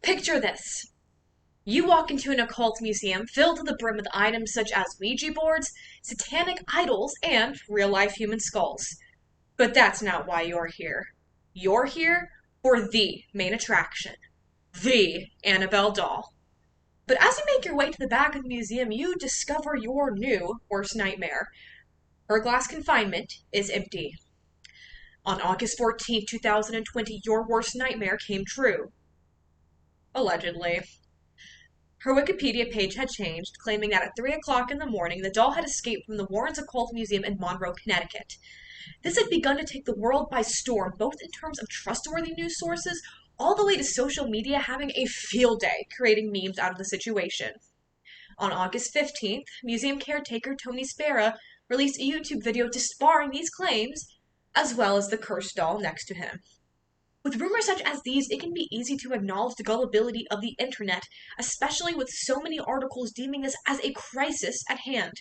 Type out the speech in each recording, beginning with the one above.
Picture this. You walk into an occult museum filled to the brim with items such as Ouija boards, satanic idols, and real life human skulls. But that's not why you're here. You're here for the main attraction, the Annabelle doll. But as you make your way to the back of the museum, you discover your new worst nightmare. Her glass confinement is empty. On August 14th, 2020, your worst nightmare came true. Allegedly. Her Wikipedia page had changed, claiming that at 3 o'clock in the morning the doll had escaped from the Warrens Occult Museum in Monroe, Connecticut. This had begun to take the world by storm, both in terms of trustworthy news sources, all the way to social media having a field day creating memes out of the situation. On August 15th, museum caretaker Tony Spera released a YouTube video disbarring these claims, as well as the cursed doll next to him. With rumors such as these, it can be easy to acknowledge the gullibility of the internet, especially with so many articles deeming this as a crisis at hand.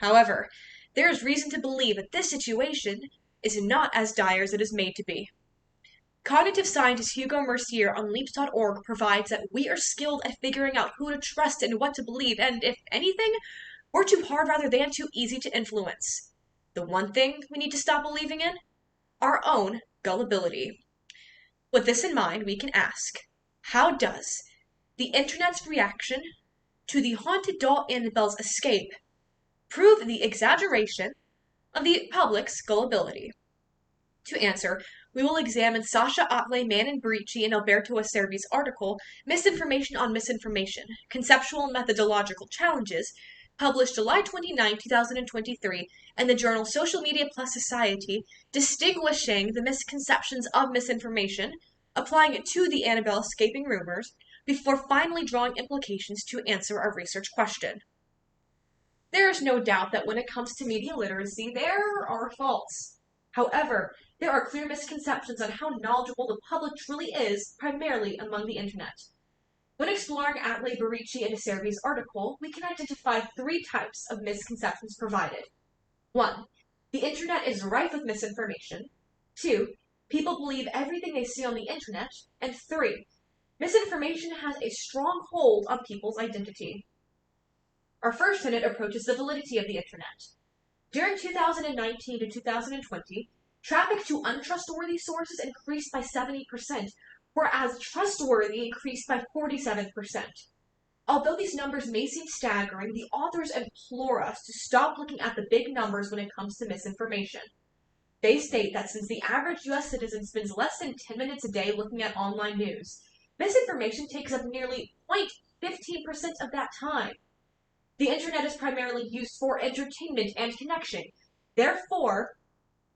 However, there is reason to believe that this situation is not as dire as it is made to be. Cognitive scientist Hugo Mercier on Leaps.org provides that we are skilled at figuring out who to trust and what to believe, and if anything, we're too hard rather than too easy to influence. The one thing we need to stop believing in? Our own gullibility. With this in mind, we can ask, how does the internet's reaction to the haunted doll Annabelle's escape prove the exaggeration of the public's gullibility? To answer, we will examine Sasha Otley, Manin-Brici, and Alberto Acerbi's article, Misinformation on Misinformation, Conceptual and Methodological Challenges, published July 29, 2023, in the journal Social Media Plus Society, distinguishing the misconceptions of misinformation, applying it to the Annabelle escaping rumors, before finally drawing implications to answer our research question. There is no doubt that when it comes to media literacy, there are faults. However, there are clear misconceptions on how knowledgeable the public truly is, primarily among the internet. When exploring Atley, Barici, and Acerbi's article, we can identify three types of misconceptions provided. 1. The internet is rife with misinformation. 2. People believe everything they see on the internet. And 3. Misinformation has a strong hold on people's identity. Our first tenet approaches the validity of the internet. During 2019 to 2020, traffic to untrustworthy sources increased by 70%, whereas trustworthy increased by 47%. Although these numbers may seem staggering, the authors implore us to stop looking at the big numbers when it comes to misinformation. They state that since the average US citizen spends less than 10 minutes a day looking at online news, misinformation takes up nearly 0.15% of that time. The internet is primarily used for entertainment and connection. Therefore,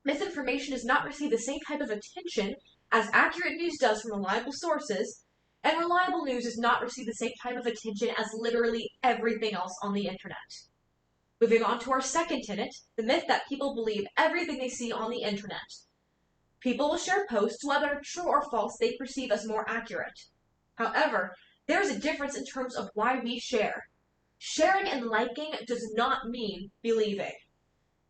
misinformation does not receive the same type of attention as accurate news does from reliable sources, and reliable news does not receive the same type of attention as literally everything else on the internet. Moving on to our second tenet, the myth that people believe everything they see on the internet. People will share posts, whether true or false, they perceive as more accurate. However, there is a difference in terms of why we share. Sharing and liking does not mean believing.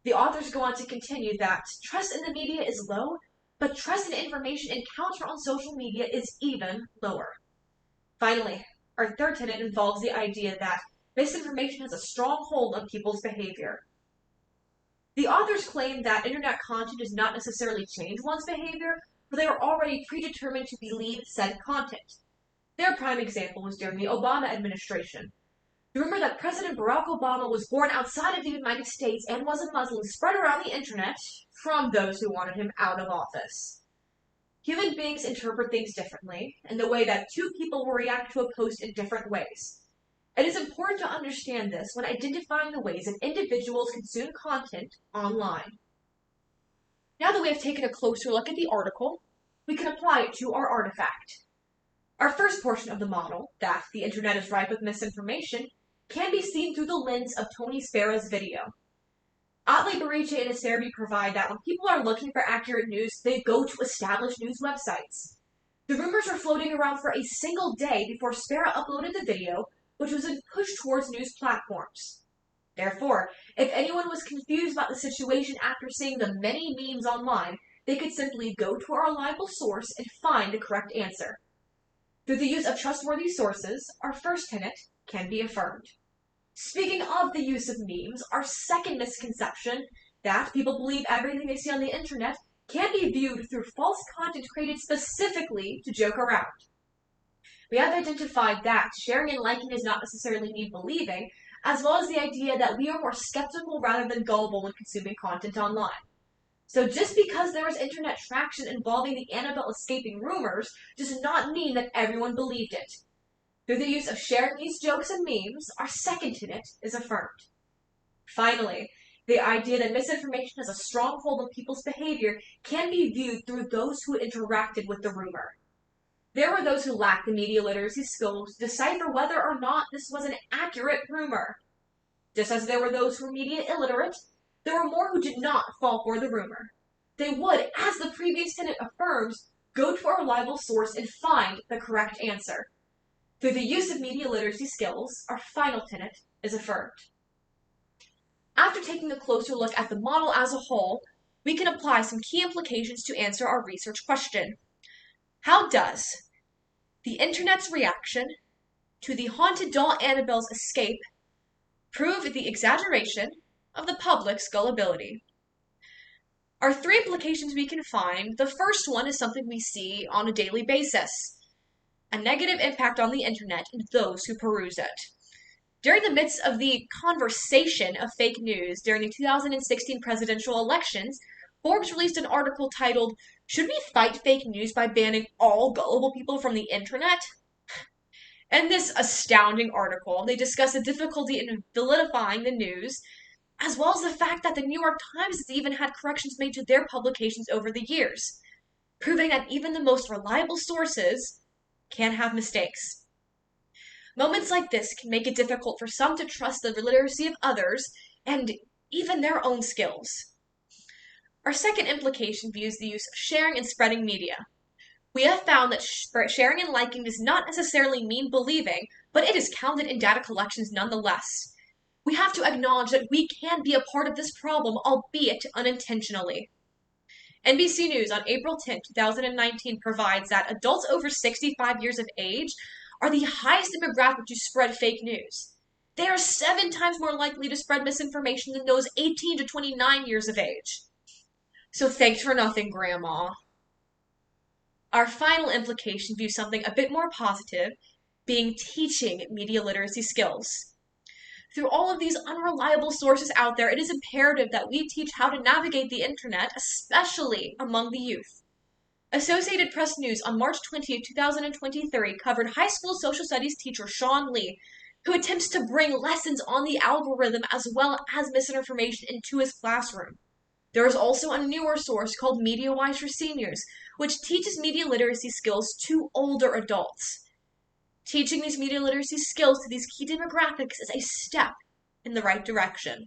The authors go on to continue that trust in the media is low, but trust in information encountered on social media is even lower. Finally, our third tenet involves the idea that misinformation has a strong hold on people's behavior. The authors claim that internet content does not necessarily change one's behavior, for they are already predetermined to believe said content. Their prime example was during the Obama administration. The rumor that President Barack Obama was born outside of the United States and was a Muslim spread around the internet from those who wanted him out of office. Human beings interpret things differently, and the way that two people will react to a post in different ways. It is important to understand this when identifying the ways that individuals consume content online. Now that we have taken a closer look at the article, we can apply it to our artifact. Our first portion of the model, that the internet is rife with misinformation, can be seen through the lens of Tony Spera's video. Otley, Barici, and Acerbi provide that when people are looking for accurate news, they go to established news websites. The rumors were floating around for a single day before Spera uploaded the video, which was then pushed towards news platforms. Therefore, if anyone was confused about the situation after seeing the many memes online, they could simply go to our reliable source and find the correct answer. Through the use of trustworthy sources, our first tenet can be affirmed. Speaking of the use of memes, our second misconception, that people believe everything they see on the internet, can be viewed through false content created specifically to joke around. We have identified that sharing and liking does not necessarily mean believing, as well as the idea that we are more skeptical rather than gullible when consuming content online. So just because there was internet traction involving the Annabelle escaping rumors does not mean that everyone believed it. Through the use of sharing these jokes and memes, our second tenet is affirmed. Finally, the idea that misinformation has a strong hold on people's behavior can be viewed through those who interacted with the rumor. There were those who lacked the media literacy skills to decipher whether or not this was an accurate rumor. Just as there were those who were media illiterate, there were more who did not fall for the rumor. They would, as the previous tenet affirms, go to a reliable source and find the correct answer. Through the use of media literacy skills, our final tenet is affirmed. After taking a closer look at the model as a whole, we can apply some key implications to answer our research question. How does the internet's reaction to the haunted doll Annabelle's escape prove the exaggeration of the public's gullibility? Our three implications we can find, the first one is something we see on a daily basis: a negative impact on the internet and those who peruse it. During the midst of the conversation of fake news during the 2016 presidential elections, Forbes released an article titled, "Should we fight fake news by banning all gullible people from the internet?" In this astounding article, they discuss the difficulty in validifying the news, as well as the fact that the New York Times has even had corrections made to their publications over the years, proving that even the most reliable sources can have mistakes. Moments like this can make it difficult for some to trust the literacy of others and even their own skills. Our second implication views the use of sharing and spreading media. We have found that sharing and liking does not necessarily mean believing, but it is counted in data collections nonetheless. We have to acknowledge that we can be a part of this problem, albeit unintentionally. NBC News on April 10, 2019 provides that adults over 65 years of age are the highest demographic to spread fake news. They are 7 times more likely to spread misinformation than those 18 to 29 years of age. So thanks for nothing, Grandma. Our final implication views something a bit more positive, being teaching media literacy skills. Through all of these unreliable sources out there, it is imperative that we teach how to navigate the internet, especially among the youth. Associated Press News on March 20, 2023 covered high school social studies teacher Sean Lee, who attempts to bring lessons on the algorithm as well as misinformation into his classroom. There is also a newer source called MediaWise for Seniors, which teaches media literacy skills to older adults. Teaching these media literacy skills to these key demographics is a step in the right direction.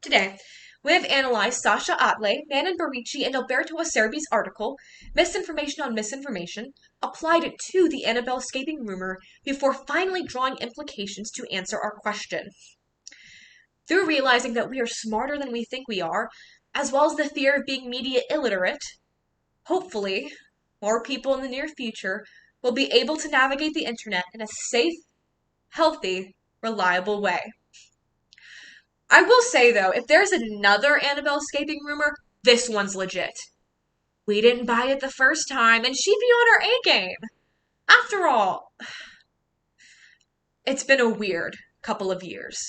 Today, we have analyzed Sasha Atley, Manon Barici, and Alberto Acerbi's article, Misinformation on Misinformation, applied it to the Annabelle escaping rumor before finally drawing implications to answer our question. Through realizing that we are smarter than we think we are, as well as the fear of being media illiterate, hopefully, more people in the near future will be able to navigate the internet in a safe, healthy, reliable way. I will say, though, if there's another Annabelle escaping rumor, this one's legit. We didn't buy it the first time, and she'd be on her A game. After all, it's been a weird couple of years.